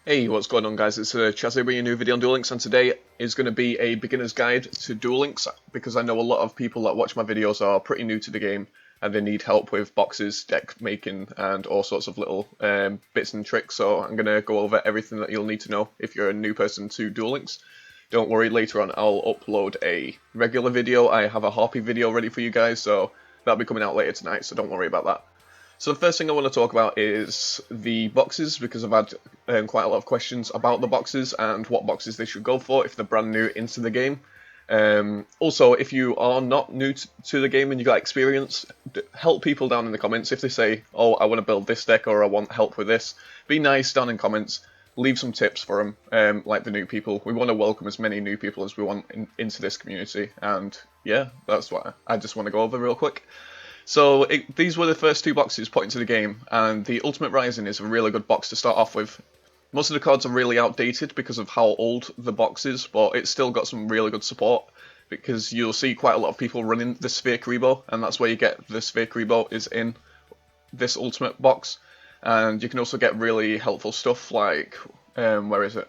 Hey, what's going on guys? It's Chaz here bringing a new video on Duel Links, and today is going to be a beginner's guide to Duel Links because I know a lot of people that watch my videos are pretty new to the game and they need help with boxes, deck making and all sorts of little bits and tricks, so I'm going to go over everything that you'll need to know if you're a new person to Duel Links. Don't worry, later on I'll upload a regular video. I have a Harpy video ready for you guys, so that'll be coming out later tonight, so don't worry about that. So the first thing I want to talk about is the boxes, because I've had quite a lot of questions about the boxes and what boxes they should go for if they're brand new into the game. Also, if you are not new to the game and you've got experience, help people down in the comments. If they say, oh, I want to build this deck or I want help with this, be nice down in comments. Leave some tips for them, like the new people. We want to welcome as many new people as we want into this community. And yeah, that's what I just want to go over real quick. So these were the first two boxes put into the game, and the Ultimate Rising is a really good box to start off with. Most of the cards are really outdated because of how old the box is, but it's still got some really good support, because you'll see quite a lot of people running the Sphere Kuriboh, and that's where you get the Sphere Kuriboh is in this Ultimate box. And you can also get really helpful stuff like, where is it?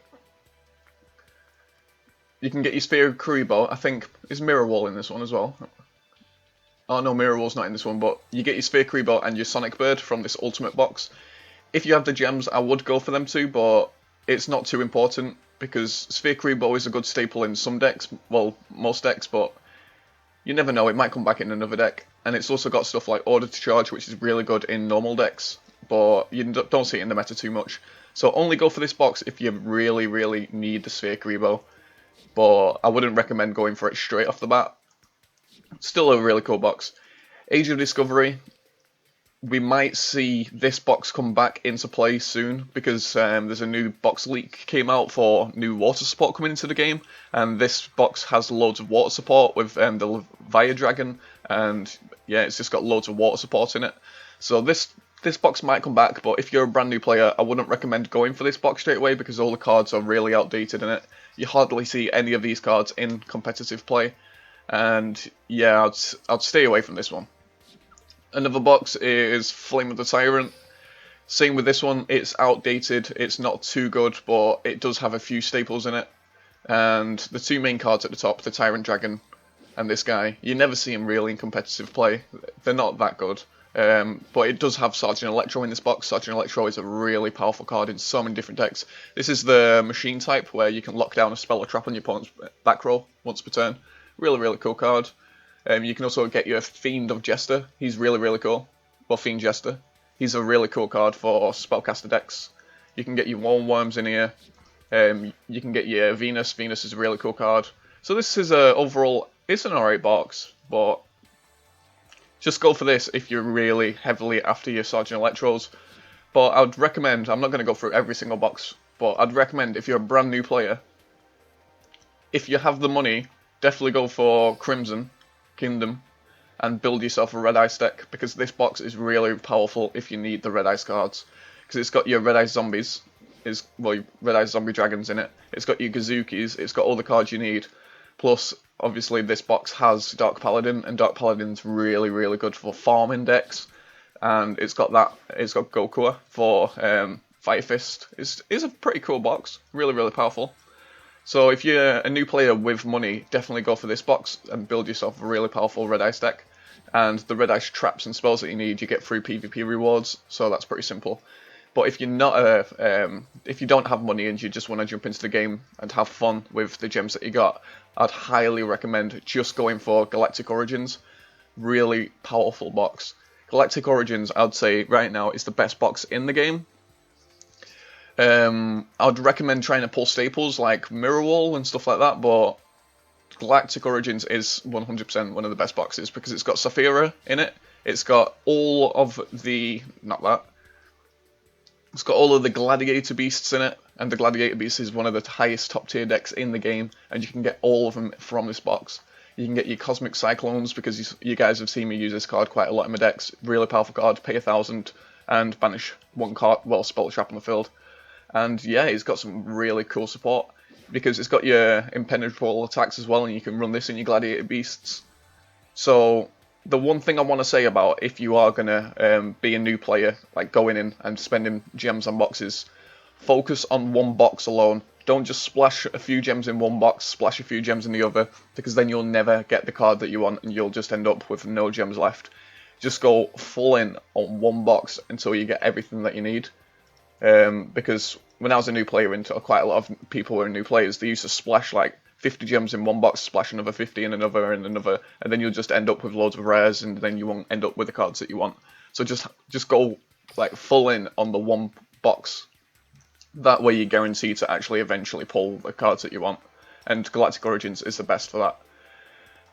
You can get your Sphere Kuriboh, I think, is Mirror Wall in this one as well. Oh no, Mirror Wall's not in this one, but you get your Sphere Kuriboh and your Sonic Bird from this Ultimate box. If you have the gems, I would go for them too, but it's not too important, because Sphere Kuriboh is a good staple in some decks, well, most decks, but you never know, it might come back in another deck. And it's also got stuff like Order to Charge, which is really good in normal decks, but you don't see it in the meta too much. So only go for this box if you really, really need the Sphere Kuriboh, but I wouldn't recommend going for it straight off the bat. Still a really cool box. Age of Discovery, we might see this box come back into play soon, because there's a new box leak came out for new water support coming into the game, and this box has loads of water support with the Leviathan Dragon, and yeah, it's just got loads of water support in it. So this box might come back, but if you're a brand new player, I wouldn't recommend going for this box straight away, because all the cards are really outdated in it. You hardly see any of these cards in competitive play. And yeah, I'd stay away from this one. Another box is Flame of the Tyrant. Same with this one, it's outdated, it's not too good, but it does have a few staples in it. And the two main cards at the top, the Tyrant Dragon and this guy, you never see them really in competitive play. They're not that good. But it does have Sergeant Electro in this box. Sergeant Electro is a really powerful card in so many different decks. This is the machine type, where you can lock down a spell or trap on your opponent's back row once per turn. Really, really cool card. You can also get your Fiend of Jester. He's really, really cool. Well, Fiend Jester. He's a really cool card for spellcaster decks. You can get your Warm Worms in here. You can get your Venus. Venus is a really cool card. So this is overall, it's an alright box, but just go for this if you're really heavily after your Sergeant Electros. But I would recommend, I'm not going to go through every single box, but I'd recommend if you're a brand new player, if you have the money, definitely go for Crimson Kingdom and build yourself a Red Ice deck, because this box is really powerful if you need the Red Ice cards. Because it's got your Red Ice Zombies, your Red Ice Zombie Dragons in it, it's got your Gazookies, it's got all the cards you need. Plus, obviously, this box has Dark Paladin, and Dark Paladin's really, really good for farming decks. And it's got Gokua for Fire Fist. It's a pretty cool box, really, really powerful. So if you're a new player with money, definitely go for this box and build yourself a really powerful Red Ice deck. And the Red Ice traps and spells that you need, you get through PvP rewards, so that's pretty simple. But if you're not if you don't have money and you just want to jump into the game and have fun with the gems that you got, I'd highly recommend just going for Galactic Origins. Really powerful box. Galactic Origins, I'd say right now, is the best box in the game. I'd recommend trying to pull staples like Mirror Wall and stuff like that, but Galactic Origins is 100% one of the best boxes, because it's got Saphira in it, it's got all of the, it's got all of the Gladiator Beasts in it, and the Gladiator Beast is one of the highest top tier decks in the game, and you can get all of them from this box. You can get your Cosmic Cyclones, because you guys have seen me use this card quite a lot in my decks. Really powerful card, pay 1,000 and banish one card, well, spell trap on the field. And yeah, it's got some really cool support, because it's got your impenetrable attacks as well, and you can run this in your Gladiator Beasts. So the one thing I want to say about if you are going to be a new player, like going in and spending gems on boxes, focus on one box alone. Don't just splash a few gems in one box, splash a few gems in the other, because then you'll never get the card that you want and you'll just end up with no gems left. Just go full in on one box until you get everything that you need. Because when I was a new player, and quite a lot of people were new players, they used to splash like 50 gems in one box, splash another 50 in another and another, and then you'll just end up with loads of rares, and then you won't end up with the cards that you want. So just go like full in on the one box. That way you're guaranteed to actually eventually pull the cards that you want. And Galactic Origins is the best for that.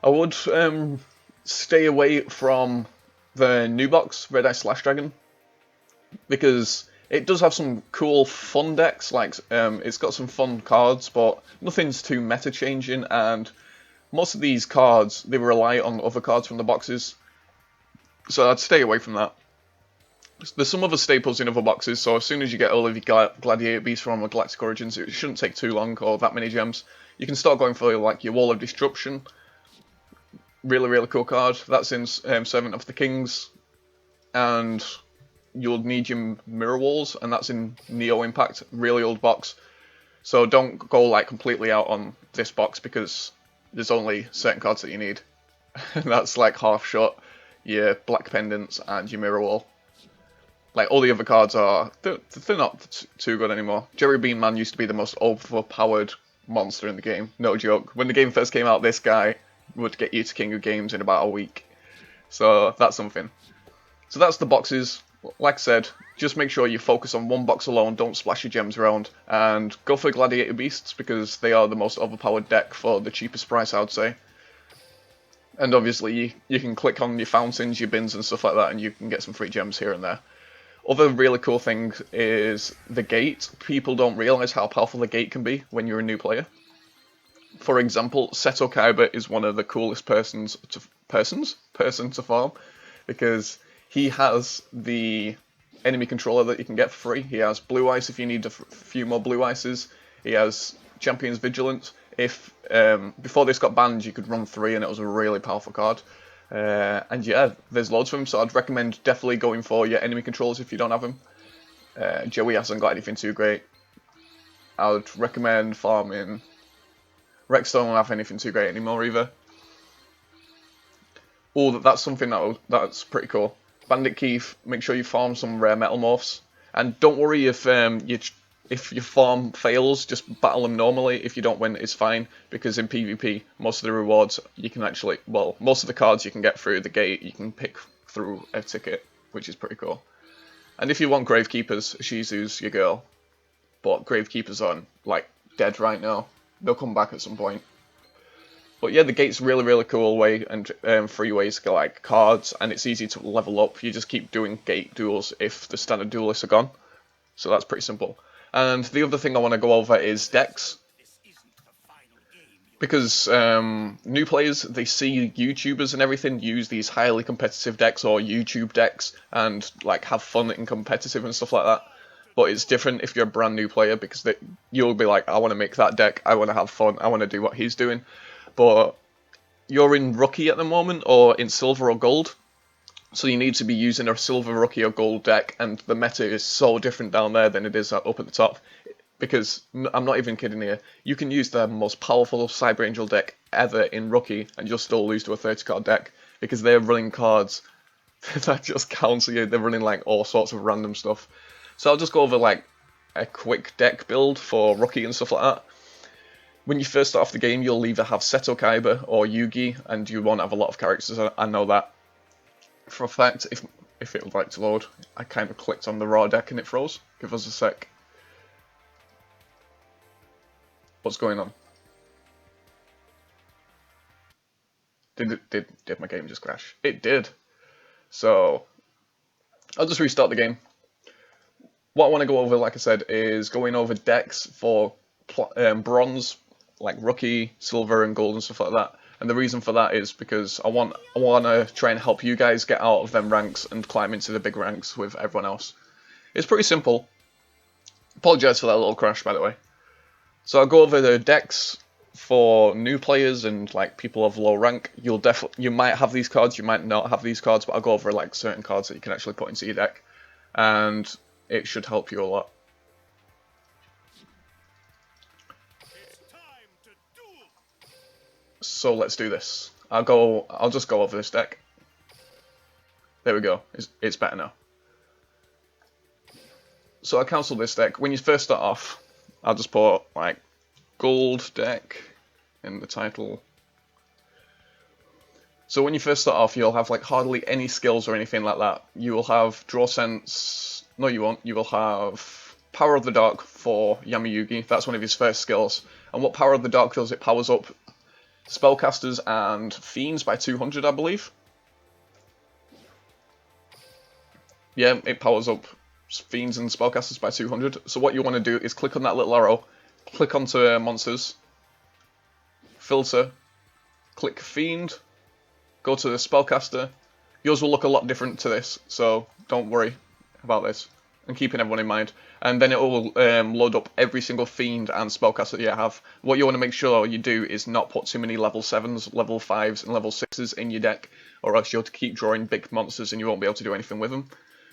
I would stay away from the new box, Red Eye Slash Dragon, because it does have some cool fun decks, like it's got some fun cards, but nothing's too meta changing, and most of these cards, they rely on other cards from the boxes, so I'd stay away from that. There's some other staples in other boxes, so as soon as you get all of your Gladiator Beasts from Galactic Origins, it shouldn't take too long or that many gems. You can start going for like your Wall of Disruption. Really, really cool card. That's in Servant of the Kings. And you'll need your Mirror Walls, and that's in Neo Impact. Really old box. So don't go like completely out on this box, because there's only certain cards that you need. That's like Half Shot, your Black Pendants, and your Mirror Wall. Like, all the other cards are, they're not too good anymore. Jerry Bean Man used to be the most overpowered monster in the game, no joke. When the game first came out, this guy would get you to King of Games in about a week. So, that's something. So that's the boxes. Like I said, just make sure you focus on one box alone, don't splash your gems around, and go for Gladiator Beasts, because they are the most overpowered deck for the cheapest price, I would say. And obviously, you can click on your fountains, your bins and stuff like that, and you can get some free gems here and there. Other really cool thing is the gate. People don't realise how powerful the gate can be when you're a new player. For example, Seto Kaiba is one of the coolest persons to farm, because he has the enemy controller that you can get for free. He has Blue Ice if you need a few more Blue Ices. He has Champion's Vigilance. If before this got banned, you could run 3, and it was a really powerful card. And yeah, there's loads of them, so I'd recommend definitely going for your enemy controls if you don't have them. Joey hasn't got anything too great. I would recommend farming. Rex don't have anything too great anymore either. Oh, that's something that's pretty cool. Bandit Keith, make sure you farm some rare metal morphs, and don't worry if your farm fails, just battle them normally. If you don't win, it's fine, because in PvP, most of the rewards you can actually, well, most of the cards you can get through the gate, you can pick through a ticket, which is pretty cool. And if you want Gravekeepers, Shizu's your girl. But Gravekeepers are, like, dead right now. They'll come back at some point. But yeah, the gate's really, really cool way, and free ways to get, like, cards, and it's easy to level up. You just keep doing gate duels if the standard duelists are gone. So that's pretty simple. And the other thing I want to go over is decks. Because new players, they see YouTubers and everything use these highly competitive decks or YouTube decks and like have fun and competitive and stuff like that. But it's different if you're a brand new player, because you'll be like, I want to make that deck, I want to have fun, I want to do what he's doing. But you're in Rookie at the moment, or in Silver or Gold. So you need to be using a Silver, Rookie or Gold deck, and the meta is so different down there than it is up at the top. Because, I'm not even kidding here, you can use the most powerful Cyber Angel deck ever in Rookie, and you'll still lose to a 30 card deck, because they're running cards that just counter you. They're running like all sorts of random stuff. So I'll just go over like a quick deck build for Rookie and stuff like that. When you first start off the game, you'll either have Seto Kaiba or Yugi, and you won't have a lot of characters, I know that. For a fact, if it would like to load, I kind of clicked on the raw deck and it froze. Give us a sec. What's going on? Did my game just crash? It did. So I'll just restart the game. What I want to go over, like I said, is going over decks for bronze, like Rookie, Silver, and Gold and stuff like that. And the reason for that is because I want to try and help you guys get out of them ranks and climb into the big ranks with everyone else. It's pretty simple. Apologise for that little crash, by the way. So I'll go over the decks for new players and like people of low rank. You might have these cards, you might not have these cards, but I'll go over like certain cards that you can actually put into your deck, and it should help you a lot. So let's do this. I'll just go over this deck. There we go. It's better now. So I cancelled this deck. When you first start off, I'll just put like gold deck in the title. So when you first start off, you'll have like hardly any skills or anything like that. You will have Draw Sense. No, you won't. You will have Power of the Dark for Yamayugi. That's one of his first skills. And what Power of the Dark does, it powers up spellcasters and fiends by 200, I believe. Yeah, it powers up fiends and spellcasters by 200. So what you want to do is click on that little arrow, click onto monsters, filter, click fiend, go to the spellcaster. Yours will look a lot different to this, so don't worry about this. And keeping everyone in mind. And then it will load up every single fiend and spellcaster that you have. What you want to make sure you do is not put too many level 7s, level 5s, and level 6s in your deck, or else you'll have to keep drawing big monsters and you won't be able to do anything with them.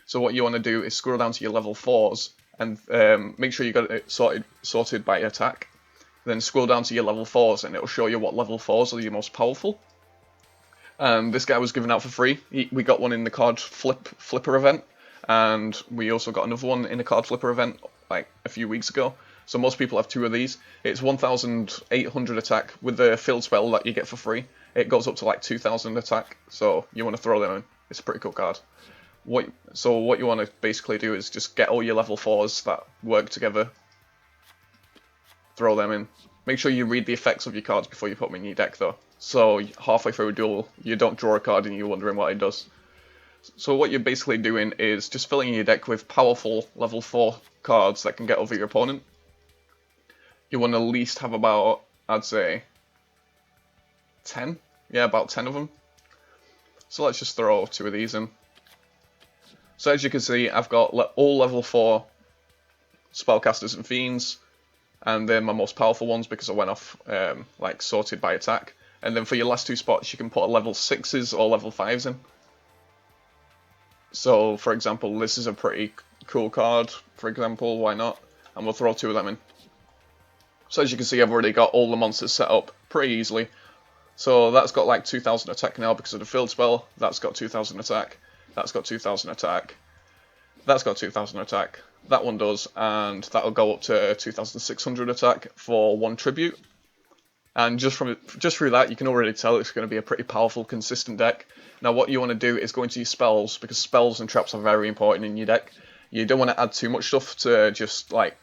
So what you want to do is scroll down to your level 4s and make sure you got it sorted by attack. Then scroll down to your level 4s and it'll show you what level 4s are your most powerful. This guy was given out for free. We got one in the card flipper event, and we also got another one in the card flipper event like a few weeks ago. So most people have 2 of these. It's 1,800 attack with the field spell that you get for free. It goes up to like 2,000 attack, so you want to throw them in. It's a pretty cool card. So what you want to basically do is just get all your level 4s that work together, throw them in. Make sure you read the effects of your cards before you put them in your deck though. So halfway through a duel, you don't draw a card and you're wondering what it does. So what you're basically doing is just filling your deck with powerful level 4 cards that can get over your opponent. You want to at least have about, I'd say, 10? Yeah, about 10 of them. So let's just throw 2 of these in. So as you can see, I've got all level 4 spellcasters and fiends, and they're my most powerful ones because I went off like sorted by attack. And then for your last 2 spots, you can put level 6s or level 5s in. So, for example, this is a pretty cool card, for example, why not? And we'll throw 2 of them in. So as you can see, I've already got all the monsters set up pretty easily. So that's got like 2,000 attack now because of the field spell. That's got 2,000 attack. That's got 2,000 attack. That's got 2,000 attack. That one does, and that'll go up to 2,600 attack for 1 tribute. And just through that, you can already tell it's going to be a pretty powerful, consistent deck. Now what you want to do is go into your spells, because spells and traps are very important in your deck. You don't want to add too much stuff to just like...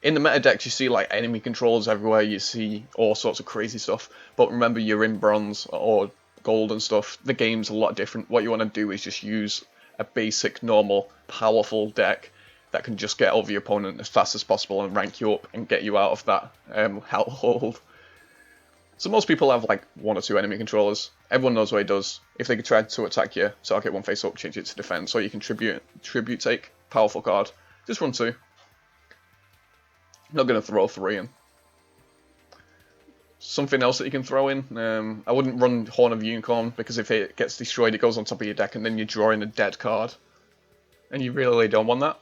In the meta decks you see like enemy controls everywhere, you see all sorts of crazy stuff. But remember, you're in bronze or gold and stuff, the game's a lot different. What you want to do is just use a basic, normal, powerful deck that can just get over your opponent as fast as possible and rank you up and get you out of that hellhole. So most people have like 1 or 2 enemy controllers. Everyone knows what it does. If they try to attack you, target 1 face up, change it to defense, or you can tribute take, powerful card. Just run 2. I'm not going to throw 3 in. Something else that you can throw in, I wouldn't run Horn of Unicorn, because if it gets destroyed it goes on top of your deck and then you're drawing a dead card. And you really don't want that.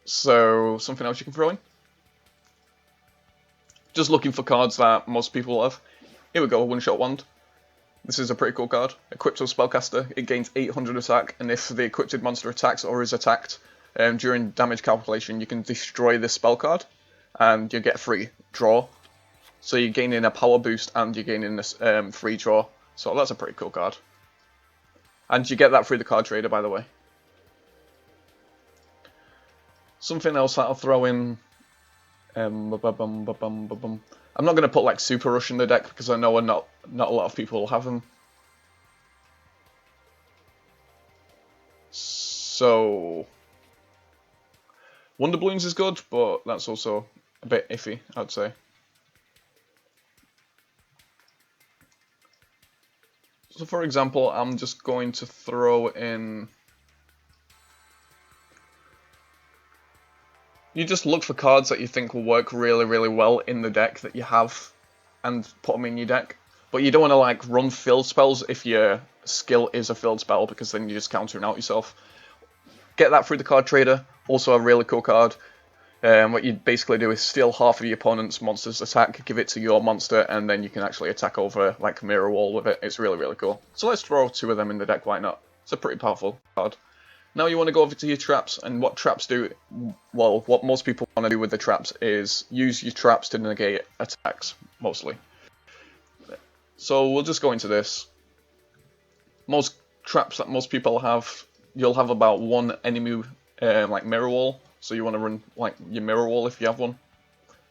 So, something else you can throw in. Just looking for cards that most people have. Here we go, One-Shot Wand. This is a pretty cool card. Equipped to a spellcaster, it gains 800 attack, and if the equipped monster attacks or is attacked during damage calculation, you can destroy this spell card, and you get free draw. So you're gaining a power boost and you're gaining this free draw. So that's a pretty cool card. And you get that through the card trader, by the way. Something else that I'll throw in. I'm not going to put like Super Rush in the deck because I know not a lot of people will have them. So Wonder Balloons is good, but that's also a bit iffy, I'd say. So for example, I'm just going to throw in... You just look for cards that you think will work really, really well in the deck that you have and put them in your deck. But you don't want to like run field spells if your skill is a field spell, because then you're just countering out yourself. Get that through the card trader, also a really cool card. What you basically do is steal half of your opponent's monster's attack, give it to your monster, and then you can actually attack over like mirror wall with it. It's really, really cool. So let's throw 2 of them in the deck, why not? It's a pretty powerful card. Now you want to go over to your traps, and what traps do, well, what most people want to do with the traps is use your traps to negate attacks, mostly. So we'll just go into this. Most traps that most people have, you'll have about 1 enemy like mirror wall. So you want to run like your mirror wall if you have one.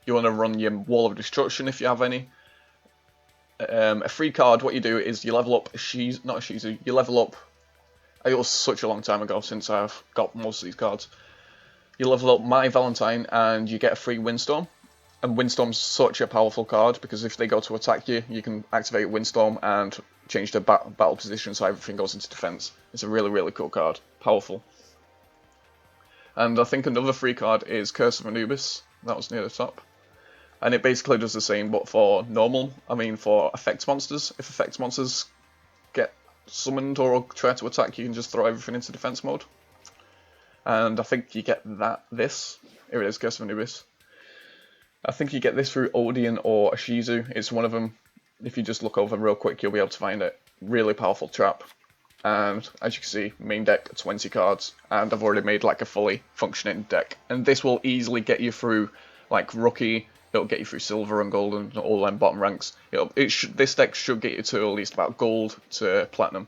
You want to run your wall of destruction if you have any. A free card, what you do is you level up you level up. It was such a long time ago since I've got most of these cards. You level up My Valentine and you get a free Windstorm. And Windstorm's such a powerful card because if they go to attack you, you can activate Windstorm and change the battle position so everything goes into defense. It's a really, really cool card. Powerful. And I think another free card is Curse of Anubis. That was near the top. And it basically does the same, but for for effect monsters. If effect monsters get summoned or try to attack, you can just throw everything into defense mode. And I think you get this. Here it is, Curse of Anubis. I think you get this through Odeon or Ashizu. It's one of them. If you just look over real quick, you'll be able to find it. Really powerful trap. And as you can see, main deck 20 cards, and I've already made like a fully functioning deck. And this will easily get you through like rookie. It'll get you through silver and gold and all them bottom ranks. This deck should get you to at least about gold to platinum,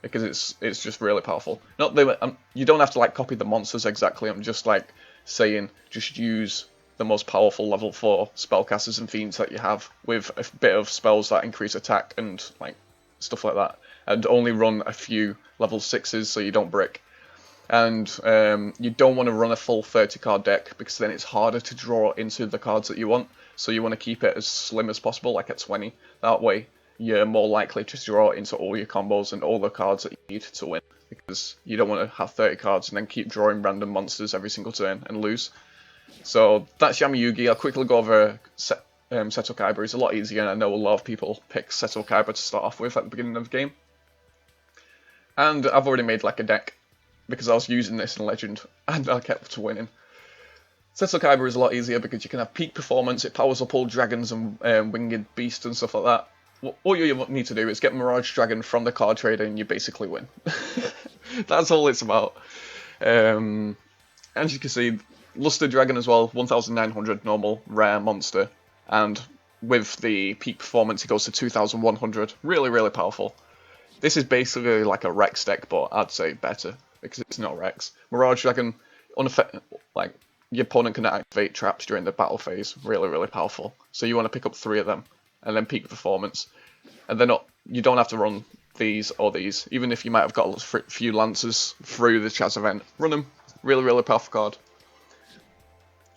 because it's just really powerful. You don't have to like copy the monsters exactly. I'm just like saying just use the most powerful level 4 spellcasters and fiends that you have with a bit of spells that increase attack and like stuff like that. And only run a few level 6s so you don't brick. And you don't want to run a full 30 card deck because then it's harder to draw into the cards that you want. So you want to keep it as slim as possible, like at 20. That way you're more likely to draw into all your combos and all the cards that you need to win. Because you don't want to have 30 cards and then keep drawing random monsters every single turn and lose. So that's Yami Yugi. I'll quickly go over Seto Kaiba. It's a lot easier, and I know a lot of people pick Seto Kaiba to start off with at the beginning of the game. And I've already made like a deck because I was using this in Legend and I kept winning. Seto Kaiba is a lot easier because you can have peak performance, it powers up all dragons and winged beasts and stuff like that. All you need to do is get Mirage Dragon from the card trader and you basically win. That's all it's about. As you can see, Luster Dragon as well, 1900 normal, rare monster. And with the peak performance it goes to 2100, really, really powerful. This is basically like a Rex deck, but I'd say better, because it's not Rex. Mirage Dragon, like, your opponent can activate traps during the battle phase. Really, really powerful. So you want to pick up 3 of them, and then peak performance. And you don't have to run these or these. Even if you might have got a few Lancers through the Chaz event, run them. Really, really powerful card.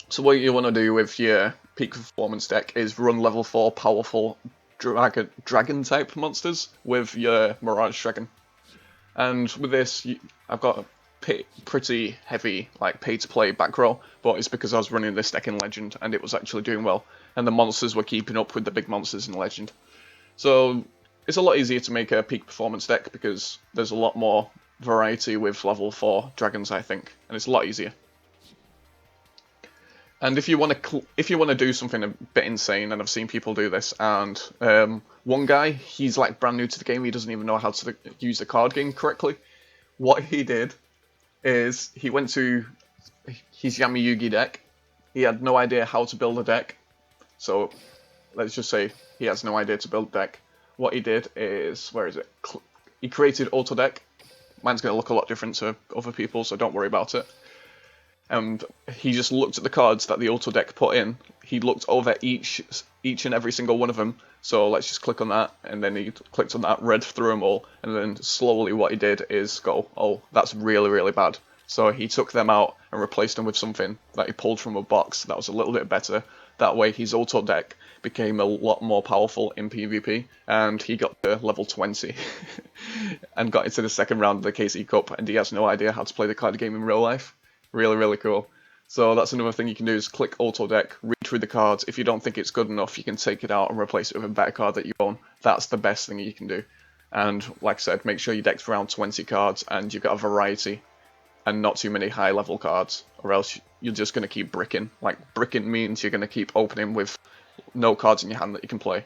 So what you want to do with your peak performance deck is run level 4 powerful dragon type monsters with your Mirage Dragon. And with this, I've got a pretty heavy like pay to play back row, but it's because I was running this deck in Legend and it was actually doing well, and the monsters were keeping up with the big monsters in Legend. So it's a lot easier to make a peak performance deck because there's a lot more variety with level 4 dragons, I think, and it's a lot easier. And if you want to do something a bit insane, and I've seen people do this, and one guy, he's like brand new to the game, he doesn't even know how to use the card game correctly. What he did is he went to his Yami Yugi deck. He had no idea how to build a deck, so let's just say he has no idea to build a deck. What he did is, he created auto deck. Mine's going to look a lot different to other people, so don't worry about it. And he just looked at the cards that the auto deck put in. He looked over each and every single one of them. So let's just click on that, and then he clicked on that, read through them all, and then slowly what he did is go, oh, that's really, really bad. So he took them out and replaced them with something that he pulled from a box that was a little bit better. That way his auto deck became a lot more powerful in PvP, and he got to level 20 and got into the second round of the KC Cup, and he has no idea how to play the card game in real life. Really, really cool. So that's another thing you can do is click auto deck, read through the cards. If you don't think it's good enough, you can take it out and replace it with a better card that you own. That's the best thing you can do. And like I said, make sure your deck's around 20 cards and you've got a variety. and not too many high level cards, or else you're just going to keep bricking. Like, bricking means you're going to keep opening with no cards in your hand that you can play.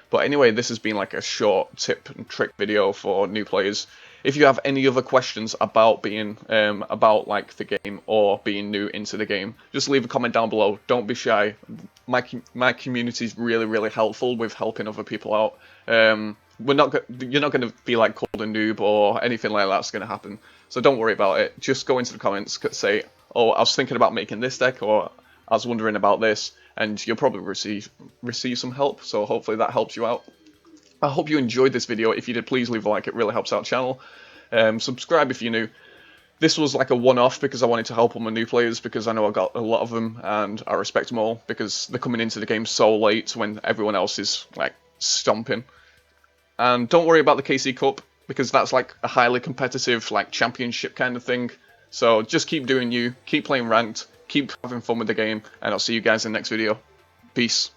But anyway, this has been like a short tip and trick video for new players. If you have any other questions about being about like the game or being new into the game, just leave a comment down below. Don't be shy. My community is really helpful with helping other people out. You're not going to be like called a noob or anything like that's going to happen. So don't worry about it. Just go into the comments, say, "Oh, I was thinking about making this deck," or "I was wondering about this," and you'll probably receive some help. So hopefully that helps you out. I hope you enjoyed this video. If you did, please leave a like. It really helps out the channel. Subscribe if you're new. This was like a one-off because I wanted to help all my new players, because I know I got a lot of them and I respect them all because they're coming into the game so late when everyone else is like stomping. And don't worry about the KC Cup, because that's like a highly competitive like championship kind of thing. So just keep doing you, keep playing ranked, keep having fun with the game, and I'll see you guys in the next video. Peace.